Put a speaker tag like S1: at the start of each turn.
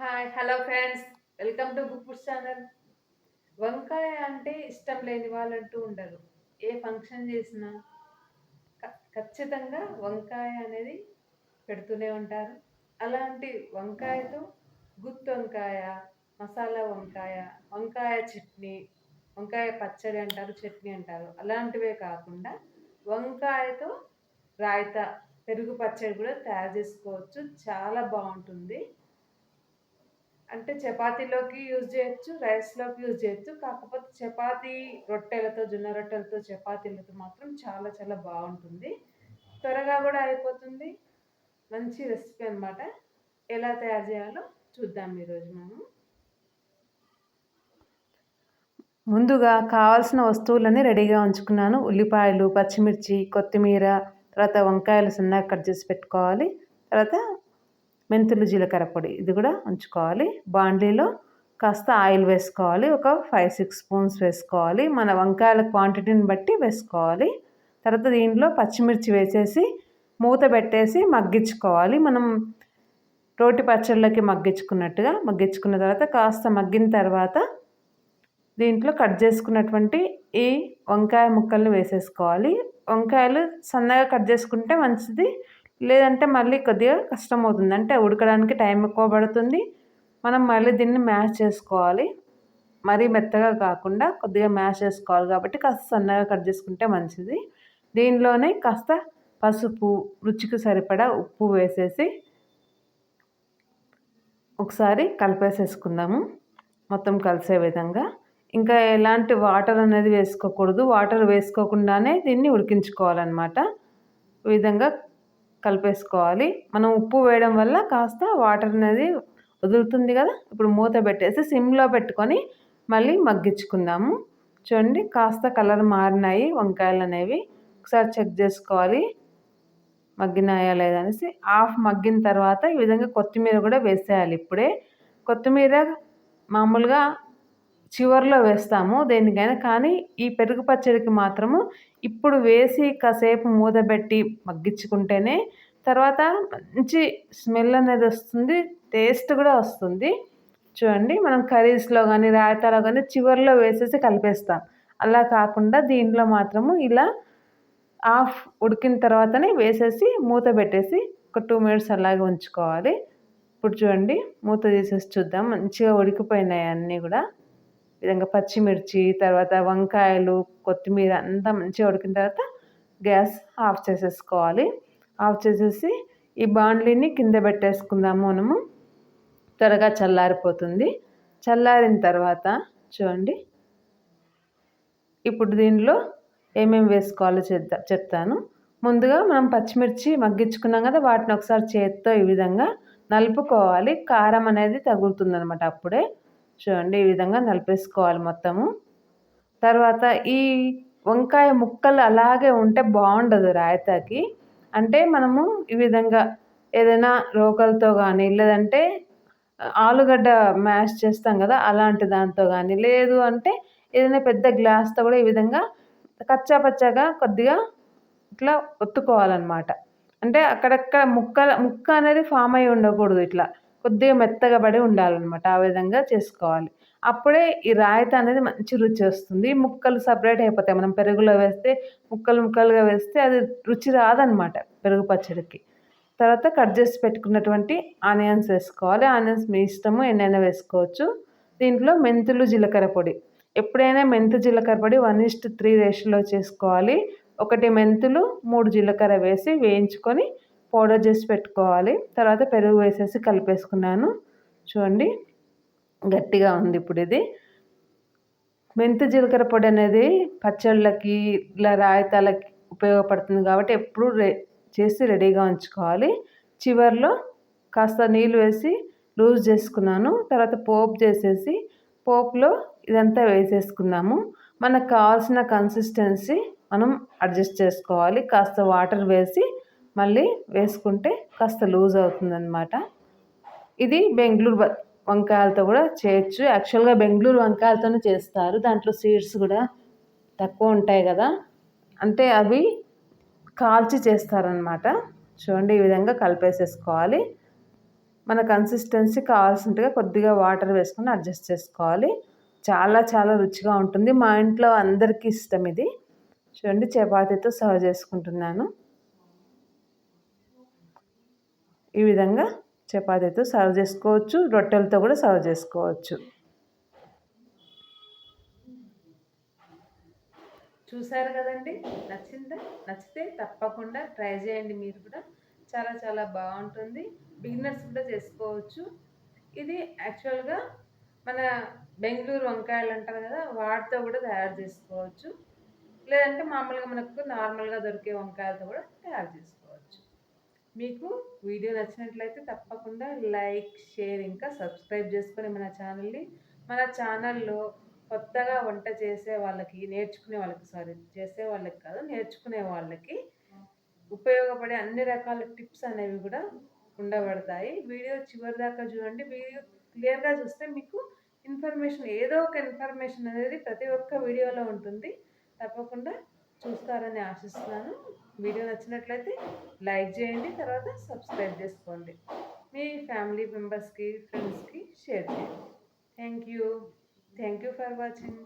S1: Hi hello friends, welcome to book food channel. వంకాయ అంటే ఇష్టం లేని వాళ్ళంటూ ఉండరు. ఏ ఫంక్షన్ చేసినా ఖచ్చితంగా వంకాయ అనేది పెడుతూనే ఉంటారు. అలాంటి వంకాయతో గుత్తి వంకాయ, మసాలా వంకాయ, వంకాయ చట్నీ, వంకాయ పచ్చడి అంటారు, చట్నీ అంటారు. అలాంటివే కాకుండా వంకాయతో రాయితా, పెరుగు పచ్చడి కూడా తయారు చేసుకోవచ్చు. చాలా బాగుంటుంది. అంటే చపాతీలోకి యూజ్ చేయొచ్చు, రైస్‌లోకి యూజ్ చేయొచ్చు. కాకపోతే చపాతీ రొట్టెలతో, జొన్న రొట్టెలతో, చపాతీలతో మాత్రం చాలా చాలా బావుంటుంది. త్వరగా గూడా అయిపోతుంది. మంచి రెసిపీ అనమాట. ఎలా తయారు చేయాలో చూద్దాం ఈరోజు మనం. ముందుగా కావాల్సిన వస్తువులన్నీ రెడీగా ఉంచుకున్నాను. ఉల్లిపాయలు, పచ్చిమిర్చి, కొత్తిమీర, తర్వాత వంకాయలు సన్నగా కట్ చేసి పెట్టుకోవాలి. తర్వాత మెంతులు, జీలకర్ర పొడి ఇది కూడా ఉంచుకోవాలి. బాండీలో కాస్త ఆయిల్ వేసుకోవాలి. ఒక 5, 6 స్పూన్స్ వేసుకోవాలి. మన వంకాయల క్వాంటిటీని బట్టి వేసుకోవాలి. తర్వాత దీంట్లో పచ్చిమిర్చి వేసేసి మూత పెట్టేసి మగ్గించుకోవాలి. మనం రోటి పచ్చళ్ళకి మగ్గించుకున్నట్టుగా మగ్గించుకున్న తర్వాత కాస్త మగ్గిన తర్వాత దీంట్లో కట్ చేసుకున్నటువంటి ఈ వంకాయ ముక్కల్ని వేసేసుకోవాలి. వంకాయలు సన్నగా కట్ చేసుకుంటే మంచిది. లేదంటే మళ్ళీ కొద్దిగా కష్టమవుతుంది. అంటే ఉడకడానికి టైం ఎక్కువ పడుతుంది. మనం మళ్ళీ దీన్ని మ్యాష్ చేసుకోవాలి. మరీ మెత్తగా కాకుండా కొద్దిగా మ్యాష్ చేసుకోవాలి కాబట్టి కాస్త సన్నగా కట్ చేసుకుంటే మంచిది. దీనిలోనే కాస్త పసుపు, రుచికి సరిపడా ఉప్పు వేసేసి ఒకసారి కలిపేసేసుకుందాము మొత్తం కలిసే విధంగా. ఇంకా ఎలాంటి వాటర్ అనేది వేసుకోకూడదు. వాటర్ వేసుకోకుండానే దీన్ని ఉడికించుకోవాలన్నమాట. ఈ విధంగా కలిపేసుకోవాలి. మనం ఉప్పు వేయడం వల్ల కాస్త వాటర్ అనేది వదులుతుంది కదా. ఇప్పుడు మూత పెట్టేసి సిమ్లో పెట్టుకొని మళ్ళీ మగ్గించుకుందాము. చూడండి కాస్త కలర్ మారినాయి వంకాయలు అనేవి. ఒకసారి చెక్ చేసుకోవాలి మగ్గినాయా లేదా అనేసి. హాఫ్ మగ్గిన తర్వాత ఈ విధంగా కొత్తిమీర కూడా వేసేయాలి. ఇప్పుడే కొత్తిమీర మామూలుగా చివర్లో వేస్తాము దేనికైనా, కానీ ఈ పెరుగు పచ్చడికి మాత్రము ఇప్పుడు వేసి కాసేపు మూత పెట్టి మగ్గించుకుంటేనే తర్వాత మంచి స్మెల్ అనేది వస్తుంది, టేస్ట్ కూడా వస్తుంది. చూడండి మనం కర్రీస్లో కానీ రాయితాలో కానీ చివర్లో వేసేసి కలిపేస్తాం. అలా కాకుండా దీంట్లో మాత్రము ఇలా హాఫ్ ఉడికిన తర్వాతనే వేసేసి మూత పెట్టేసి ఒక 2 మినిట్స్ అలాగే ఉంచుకోవాలి. ఇప్పుడు చూడండి మూత తీసేసి చూద్దాం. మంచిగా ఉడికిపోయినాయి అన్నీ కూడా. ఈ విధంగా పచ్చిమిర్చి, తర్వాత వంకాయలు, కొత్తిమీర అంతా మంచిగా ఉడికిన తర్వాత గ్యాస్ ఆఫ్ చేసేసుకోవాలి. ఆఫ్ చేసేసి ఈ బాండ్లీని కింద పెట్టేసుకుందాము మనము. త్వరగా చల్లారిపోతుంది. చల్లారిన తర్వాత చూడండి ఇప్పుడు దీనిలో ఏమేమి వేసుకోవాలో చెప్తాను. ముందుగా మనం పచ్చిమిర్చి మగ్గించుకున్నాం కదా, వాటిని ఒకసారి చేత్తో ఈ విధంగా నలుపుకోవాలి. కారం అనేది తగులుతుందనమాట అప్పుడే. చూడండి ఈ విధంగా నలిపేసుకోవాలి మొత్తము. తర్వాత ఈ వంకాయ ముక్కలు అలాగే ఉంటే బాగుండదు రాయితాకి. అంటే మనము ఈ విధంగా ఏదైనా రోకలతో కానీ, లేదంటే ఆలుగడ్డ మ్యాష్ చేస్తాం కదా అలాంటి దాంతో కానీ, లేదు అంటే ఏదైనా పెద్ద గ్లాస్తో కూడా ఈ విధంగా కచ్చా పచ్చాగా కొద్దిగా ఇట్లా ఒత్తుకోవాలన్నమాట. అంటే అక్కడక్కడ ముక్క అనేది ఫామ్ అయ్యి ఉండకూడదు. ఇట్లా కొద్దిగా మెత్తగా పడి ఉండాలన్నమాట. ఆ విధంగా చేసుకోవాలి. అప్పుడే ఈ రాయితా అనేది మంచి రుచి వస్తుంది. ముక్కలు సపరేట్ అయిపోతాయి. మనం పెరుగులో వేస్తే ముక్కలు ముక్కలుగా వేస్తే అది రుచి రాదనమాట పెరుగు పచ్చడికి. తర్వాత కట్ చేసి పెట్టుకున్నటువంటి ఆనియన్స్ వేసుకోవాలి. ఆనియన్స్ మీ ఇష్టము, ఎన్నైనా వేసుకోవచ్చు. దీంట్లో మెంతులు, జీలకర్ర పొడి. ఎప్పుడైనా మెంతు జీలకర్ర పొడి 1:3 రేషియోలో చేసుకోవాలి. 1 మెంతులు, 3 జీలకర్ర వేసి వేయించుకొని పౌడర్ చేసి పెట్టుకోవాలి. తర్వాత పెరుగు వేసేసి కలిపేసుకున్నాను. చూడండి గట్టిగా ఉంది ఇప్పుడు ఇది. మెంతు జీలకర్ర పొడి అనేది పచ్చళ్ళకి, ఇలా రాయితాలకి ఉపయోగపడుతుంది కాబట్టి ఎప్పుడు చేసి రెడీగా ఉంచుకోవాలి. చివర్లో కాస్త నీళ్ళు వేసి లూజ్ చేసుకున్నాను. తర్వాత పోపు చేసేసి పోపులో ఇదంతా వేసేసుకున్నాము. మనకు కావాల్సిన కన్సిస్టెన్సీ మనం అడ్జస్ట్ చేసుకోవాలి. కాస్త వాటర్ వేసి మళ్ళీ వేసుకుంటే కాస్త లూజ్ అవుతుందన్నమాట. ఇది బెంగుళూరు వంకాయలతో కూడా చేయొచ్చు. యాక్చువల్గా బెంగుళూరు వంకాయలతోనే చేస్తారు. దాంట్లో సీడ్స్ కూడా తక్కువ ఉంటాయి కదా, అంటే అవి కాల్చి చేస్తారనమాట. చూడండి ఈ విధంగా కలిపేసేసుకోవాలి. మన కన్సిస్టెన్సీ కావాల్సినట్టుగా కొద్దిగా వాటర్ వేసుకొని అడ్జస్ట్ చేసుకోవాలి. చాలా చాలా రుచిగా ఉంటుంది. మా ఇంట్లో అందరికీ ఇష్టం ఇది. చూడండి, చపాతీతో సర్వ్ చేసుకుంటున్నాను. ఈ విధంగా చపాతీతో సర్వ్ చేసుకోవచ్చు, రొట్టెలతో కూడా సర్వ్ చేసుకోవచ్చు. చూసారు కదండి, నచ్చిందా? నచ్చితే తప్పకుండా ట్రై చేయండి మీరు కూడా. చాలా చాలా బాగుంటుంది. బిగినర్స్ కూడా చేసుకోవచ్చు. ఇది యాక్చువల్గా మన బెంగళూరు వంకాయలు అంటారు కదా, వాటితో కూడా తయారు చేసుకోవచ్చు. లేదంటే మామూలుగా మనకు నార్మల్గా దొరికే వంకాయలతో కూడా తయారు చేసుకోవచ్చు. మీకు వీడియో నచ్చినట్లయితే తప్పకుండా లైక్, షేర్, ఇంకా సబ్స్క్రైబ్ చేసుకొని మన ఛానల్లో కొత్తగా వంట చేసే వాళ్ళకి, చేసే వాళ్ళకి కాదు, నేర్చుకునే వాళ్ళకి ఉపయోగపడే అన్ని రకాల టిప్స్ అనేవి కూడా ఉండబడతాయి. వీడియో చివరి దాకా చూడండి. వీడియో క్లియర్గా చూస్తే మీకు ఏదో ఒక ఇన్ఫర్మేషన్ అనేది ప్రతి ఒక్క వీడియోలో ఉంటుంది. తప్పకుండా చూస్తారని ఆశిస్తున్నాను. వీడియో నచ్చినట్లయితే లైక్ చేయండి, తర్వాత సబ్స్క్రైబ్ చేసుకోండి. మీ ఫ్యామిలీ మెంబర్స్కి, ఫ్రెండ్స్కి షేర్ చేయండి. Thank you for watching.